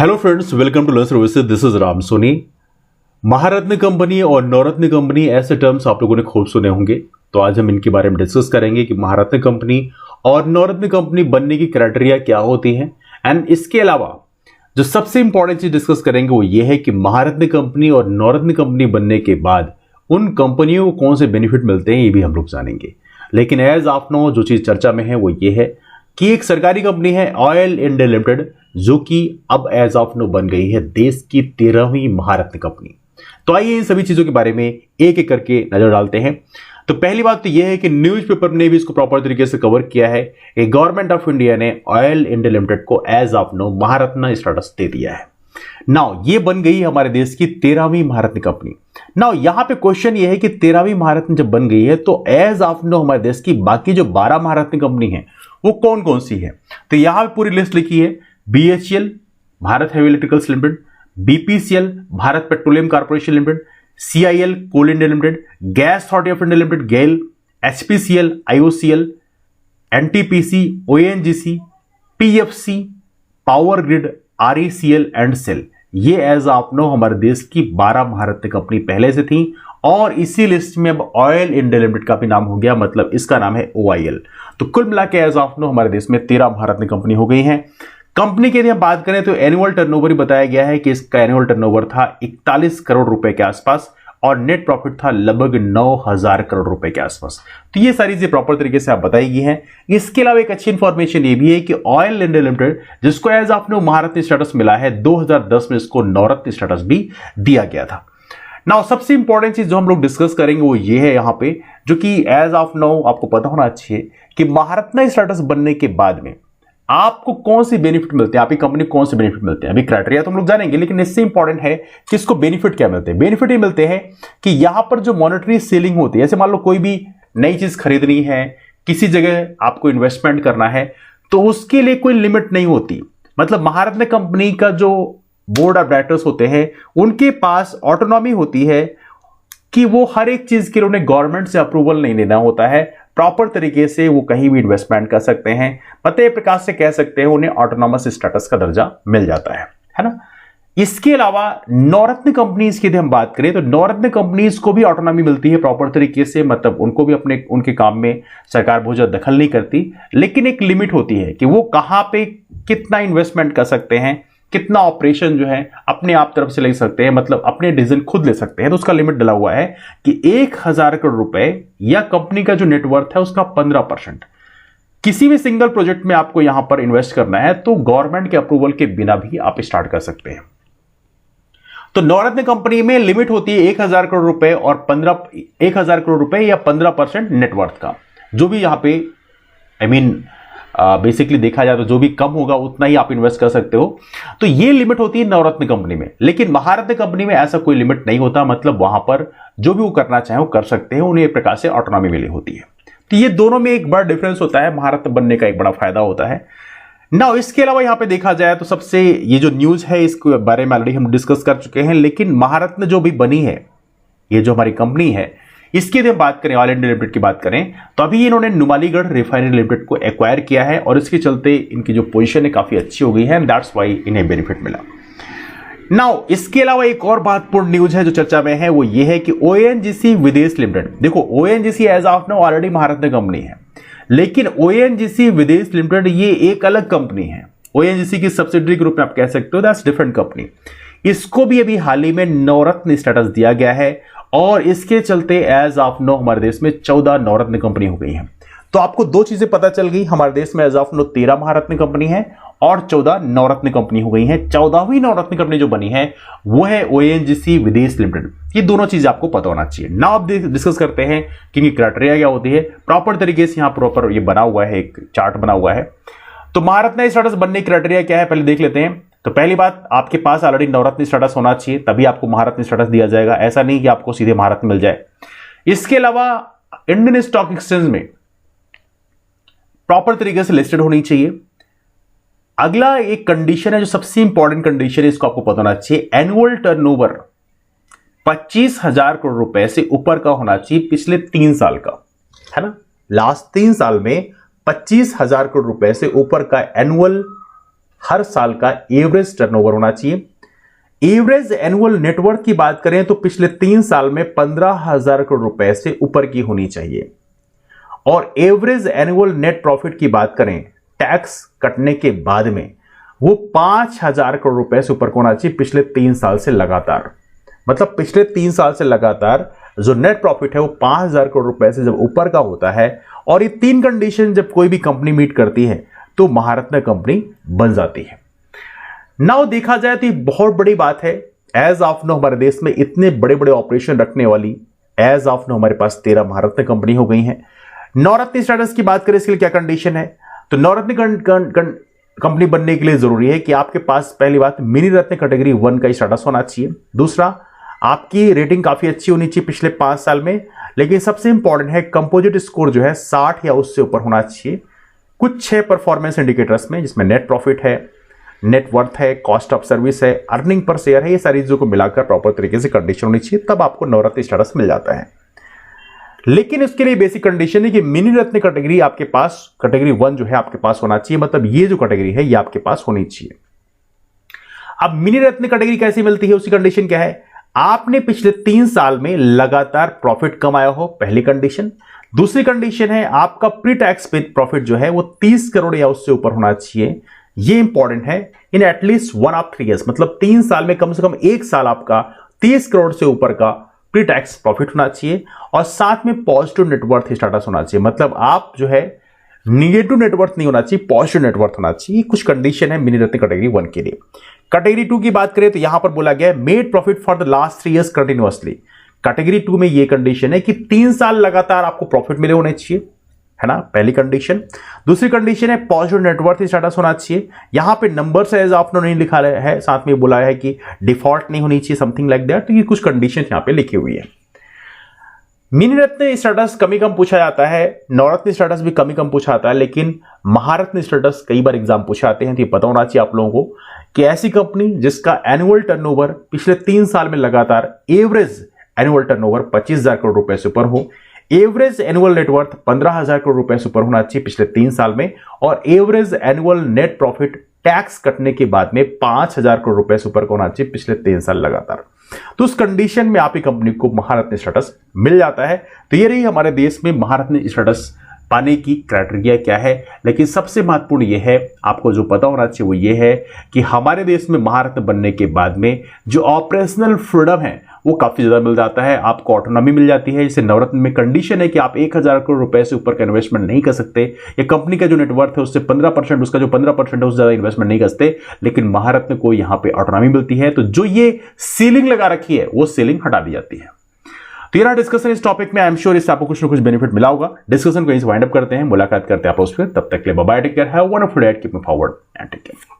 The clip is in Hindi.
Hello friends, welcome to learn services. This is Ram Soni. Maharatna company और नवरत्न कंपनी ऐसे टर्म्स आप लोगों ने खूब सुने होंगे, तो आज हम इनके बारे में डिस्कस करेंगे कि महारत्न कंपनी और नवरत्न कंपनी बनने की क्राइटेरिया क्या होती हैं। एंड इसके अलावा जो सबसे इंपॉर्टेंट चीज डिस्कस करेंगे वो ये है कि महारत्न कंपनी और नवरत्न कंपनी बनने के बाद उन कंपनियों को कौन से बेनिफिट मिलते हैं, ये भी हम लोग जानेंगे। लेकिन एज आप नो जो चीज चर्चा में है वो ये है कि एक सरकारी कंपनी है ऑयल इंडिया लिमिटेड, जो कि अब एज ऑफ नो बन गई है देश की 13वीं महारत्न कंपनी। तो आइए इन सभी चीजों के बारे में एक एक करके नजर डालते हैं। तो पहली बात तो यह है कि न्यूज़पेपर ने भी इसको प्रॉपर तरीके से कवर किया है कि गवर्नमेंट ऑफ इंडिया ने ऑयल इंडिया लिमिटेड को as of now Maharatna status दे दिया है। नाउ ये बन गई हमारे देश की 13वीं महारत्न कंपनी। नाउ यहां पे क्वेश्चन ये है कि 13वीं महारत्न जब बन गई है तो एज ऑफ नो हमारे देश की बाकी जो 12 महारत्न कंपनी है वो कौन कौन सी है। तो यहां पे पूरी लिस्ट लिखी है। BHEL Bharat heavy electricals limited, BPCL Bharat petroleum corporation limited, CIL coal India limited, gas authority of India limited GAIL, HPCL, IOCL, NTPC, ONGC, PFC, power grid, RECL and SAIL. ये एज आप नो हमारे देश की 12 महारत्न कंपनी पहले से थी और इसी लिस्ट में अब ऑयल इंडिया लिमिटेड का भी नाम हो गया, मतलब इसका नाम है OIL। तो कुल मिला के एज ऑफ नो हमारे देश में 13 महारत्न कंपनी हो गई हैं। कंपनी की यदि हम बात करें तो एनुअल टर्नओवर ही बताया गया है कि इसका एनुअल टर्नओवर था 41 करोड़ रुपए के आसपास और नेट प्रॉफिट था लगभग 9,000 करोड़ रुपए के आसपास। तो ये सारी चीजें प्रॉपर तरीके से आप बताई गई हैं। इसके अलावा एक अच्छी इंफॉर्मेशन ये भी है कि ऑयल इंडिया लिमिटेड जिसको as of now Maharatna status मिला है, 2010 में इसको नवरत्न स्टेटस भी दिया गया था। नाउ सबसे इंपॉर्टेंट चीज जो हम लोग डिस्कस करेंगे वो ये है यहां पे, जो कि एज ऑफ नो आपको पता होना चाहिए कि महारत्न स्टेटस बनने के बाद में आपको कौन सी बेनिफिट मिलते हैं, आपकी कंपनी को कौन से बेनिफिट मिलते हैं। अभी क्राइटेरिया तो हम लोग जानेंगे, लेकिन इससे इंपॉर्टेंट है कि इसको बेनिफिट क्या मिलते हैं। बेनिफिट ये मिलते हैं कि यहां पर जो मॉनेटरी सेलिंग होती है, जैसे मान लो कोई भी नई चीज खरीदनी है, किसी जगह आपको इन्वेस्टमेंट करना है, तो उसके लिए कोई लिमिट नहीं होती। मतलब महारत्न कंपनी का जो बोर्ड ऑफ डायरेक्टर्स होते हैं उनके पास ऑटोनॉमी होती है कि वो हर एक चीज के लिए उन्हें गवर्नमेंट से अप्रूवल नहीं लेना होता है। प्रॉपर तरीके से वो कहीं भी इन्वेस्टमेंट कर सकते हैं। पते प्रकार से कह सकते हैं उन्हें ऑटोनॉमस स्टेटस का दर्जा मिल जाता है ना। इसके अलावा नवरत्न कंपनीज की यदि हम बात करें तो नवरत्न कंपनीज को भी ऑटोनॉमी मिलती है प्रॉपर तरीके से, मतलब उनको भी अपने उनके काम में सरकार बहुत ज्यादा दखल नहीं करती, लेकिन एक लिमिट होती है कि वो कहां पे कितना इन्वेस्टमेंट कर सकते हैं, कितना ऑपरेशन जो है अपने आप तरफ से ले सकते हैं, मतलब अपने डिसीजन खुद ले सकते हैं। तो उसका लिमिट डला हुआ है कि 1,000 करोड़ रुपए या कंपनी का जो नेटवर्थ है उसका 15%। किसी भी सिंगल प्रोजेक्ट में आपको यहां पर इन्वेस्ट करना है तो गवर्नमेंट के अप्रूवल के बिना भी आप स्टार्ट कर सकते हैं। तो नवरत्न कंपनी में लिमिट होती है 1,000 करोड़ रुपए और 1,000 करोड़ रुपए या 15% नेटवर्थ का, जो भी यहां पे बेसिकली देखा जाए तो जो भी कम होगा उतना ही आप इन्वेस्ट कर सकते हो। तो ये लिमिट होती है नवरत्न कंपनी में, लेकिन महारत्न कंपनी में ऐसा कोई लिमिट नहीं होता। मतलब वहां पर जो भी वो करना चाहे वो कर सकते हैं, उन्हें एक प्रकार से ऑटोनॉमी मिली होती है। तो ये दोनों में एक बड़ा डिफरेंस होता है, महारत्न बनने का एक बड़ा फायदा होता है। नाउ इसके अलावा यहां पे देखा जाए तो सबसे ये जो न्यूज है इसके बारे में ऑलरेडी हम डिस्कस कर चुके हैं, लेकिन महारत्न जो भी बनी है, ये जो हमारी कंपनी है, इसकी यदि हम बात करें ऑयल इंडिया लिमिटेड की बात करें तो अभी इन्होंने नुमालीगढ़ रिफाइनरी लिमिटेड को एक्वायर किया है और इसके चलते इनकी जो पोजीशन है काफी अच्छी हो गई है, दैट्स व्हाई इन्हें बेनिफिट मिला। नाउ इसके अलावा एक और महत्वपूर्ण न्यूज है जो चर्चा में है, वो ये है कि ONGC विदेश लिमिटेड, देखो ONGC as of now already Maharatna company है, लेकिन ONGC विदेश लिमिटेड ये एक अलग कंपनी है। ONGC की सब्सिडरी के रूप में आप कह सकते हो, दैट्स डिफरेंट कंपनी। इसको भी अभी हाल ही में नवरत्न स्टेटस दिया गया है और इसके चलते एज ऑफ नो हमारे देश में 14 नवरत्न कंपनी हो गई हैं। तो आपको दो चीजें पता चल गई, हमारे देश में as of now 13 Maharatna company है और 14 नवरत्न कंपनी हो गई हैं। 14वीं नवरत्न कंपनी जो बनी है वो है ONGC विदेश लिमिटेड। ये दोनों चीजें आपको पता होना चाहिए। नाउ अब डिस्कस करते हैं कि इनकी क्राइटेरिया क्या होती है। प्रॉपर तरीके से यहां प्रॉपर ये बना हुआ है, एक चार्ट बना हुआ है। तो महारत्न स्टेटस बनने की क्राइटेरिया क्या है पहले देख लेते हैं। तो पहली बात, आपके पास ऑलरेडी नवरत्न स्टेटस होना चाहिए, तभी आपको महारत्न स्टेटस दिया जाएगा। ऐसा नहीं कि आपको सीधे महारत्न मिल जाए। इसके अलावा इंडियन स्टॉक एक्सचेंज में प्रॉपर तरीके से लिस्टेड होनी चाहिए। अगला एक कंडीशन है जो सबसे इंपॉर्टेंट कंडीशन है, इसको आपको पता होना चाहिए। एनुअल टर्नओवर 25,000 करोड़ रुपए से ऊपर का होना चाहिए पिछले 3 साल का, है ना। लास्ट 3 साल में 25,000 करोड़ रुपए से ऊपर का एनुअल हर साल का एवरेज टर्नओवर होना चाहिए। एवरेज एनुअल नेटवर्थ की बात करें तो पिछले 3 साल में 15,000 करोड़ रुपए से ऊपर की होनी चाहिए। और एवरेज एनुअल नेट प्रॉफिट की बात करें टैक्स कटने के बाद में, वो 5,000 करोड़ रुपए से ऊपर को होना चाहिए पिछले 3 साल से लगातार। मतलब पिछले 3 साल से लगातार जो नेट प्रॉफिट है वो 5,000 करोड़ रुपए से जब ऊपर का होता है, और ये 3 कंडीशन जब कोई भी कंपनी मीट करती है तो महारत्न कंपनी बन जाती है। नाउ देखा जाए तो ये बहुत बड़ी बात है। एज ऑफ नो हमारे देश में इतने बड़े बड़े ऑपरेशन रखने वाली एज ऑफ नो हमारे पास 13 महारत्न कंपनी हो गई हैं। नवरत्न स्टेटस की बात करें, इसके लिए क्या कंडीशन है? तो नवरत्न कंपनी बनने के लिए जरूरी है कि आपके पास पहली बात मिनी रत्न कैटेगरी 1 का स्टेटस होना चाहिए। दूसरा, आपकी रेटिंग काफी अच्छी होनी चाहिए पिछले 5 साल में। लेकिन सबसे इंपॉर्टेंट है कंपोजिट स्कोर जो है 60 या उससे ऊपर होना चाहिए कुछ 6 परफॉर्मेंस इंडिकेटर्स में, जिसमें नेट प्रॉफिट है, नेटवर्थ है, कॉस्ट ऑफ सर्विस है, अर्निंग पर शेयर है। ये सारी चीजों को मिलाकर प्रॉपर तरीके से कंडीशन होनी चाहिए, तब आपको नवरत्न स्टेटस मिल जाता है। लेकिन इसके लिए बेसिक कंडीशन है कि मिनी रत्न कैटेगरी आपके पास कैटेगरी 1 जो है आपके पास होना चाहिए। मतलब ये जो कैटेगरी है ये आपके पास होनी चाहिए। अब मिनी रत्न कैटेगरी कैसे मिलती है, उसकी कंडीशन क्या है? आपने पिछले 3 साल में लगातार प्रॉफिट कमाया हो, पहली कंडीशन। दूसरी कंडीशन है आपका प्री टैक्स प्रॉफिट जो है वो 30 करोड़ या उससे ऊपर होना चाहिए। ये इंपॉर्टेंट है इन एटलीस्ट 1 ऑफ 3 ईयर्स। मतलब 3 साल में कम से कम 1 साल आपका 30 करोड़ से ऊपर का प्री टैक्स प्रॉफिट होना चाहिए, और साथ में पॉजिटिव नेटवर्थ स्टेटस होना चाहिए। मतलब आप जो है निगेटिव नेटवर्थ नहीं होना चाहिए, पॉजिटिव नेटवर्थ होना चाहिए। कुछ कंडीशन है मिनी रत्न कैटेगरी 1 के लिए। कैटेगरी 2 की बात करें तो यहां पर बोला गया है made profit for the last 3 years continuously. Category 2 में यह कंडीशन है कि 3 साल लगातार आपको प्रॉफिट मिले होने चाहिए, है ना, पहली कंडीशन। दूसरी कंडीशन है पॉजिटिव नेटवर्थ स्टेटस होना चाहिए। यहां पे नंबर से एज ऑफ नो नहीं लिखा है, साथ में बोला है कि डिफॉल्ट नहीं होनी चाहिए, समथिंग लाइक दैट। तो ये कुछ कंडीशन यहां पे लिखी हुई है। मिनी रत्न स्टेटस कमी कम पूछा जाता है, नवरत्न स्टेटस भी कमी कम पूछा जाता है, लेकिन महारत्न स्टेटस कई बार एग्जाम पूछे जाते हैं। तो ये पता होना चाहिए आप लोगों को कि ऐसी कंपनी जिसका एनुअल टर्नओवर पिछले 3 साल में लगातार एवरेज एनुअल टर्नओवर 25,000 करोड़ रुपए से ऊपर हो, एवरेज एनुअल नेटवर्थ 15,000 करोड़ रुपए से ऊपर होना चाहिए पिछले 3 साल में, और average annual net profit tax कटने के बाद में 5,000 करोड़ रुपए से ऊपर होना चाहिए पिछले 3 साल लगातार। तो उस कंडीशन में आपकी कंपनी को महारत्न स्टेटस मिल जाता है। तो ये रही हमारे देश में महारत्न स्टेटस पाने की क्राइटेरिया क्या है। लेकिन सबसे महत्वपूर्ण यह है, आपको जो पता होना चाहिए वो ये है कि हमारे देश में महारत्न बनने के बाद में जो ऑपरेशनल फ्रीडम है वो काफी ज्यादा मिल जाता है, आपको ऑटोनॉमी मिल जाती है। जैसे नवरत्न में कंडीशन है कि आप 1,000 करोड़ रुपए से ऊपर का इन्वेस्टमेंट नहीं कर सकते, या कंपनी का जो नेटवर्थ है उससे 15%, उसका जो 15% है उससे ज्यादा इन्वेस्टमेंट नहीं कर सकते। लेकिन महारत्न को यहां पे ऑटोनॉमी मिलती है, तो जो ये सीलिंग लगा रखी है वो सीलिंग हटा दी जाती है। तो ये रहा डिस्कशन इस टॉपिक में। आई एम श्योर इससे आपको कुछ ना कुछ बेनिफिट मिला होगा। डिस्कशन को यहीं से वाइंड अप करते हैं, मुलाकात करते हैं आप उस पर। तब तक के लिए bye bye, take care, have a wonderful day, keep moving forward and take care.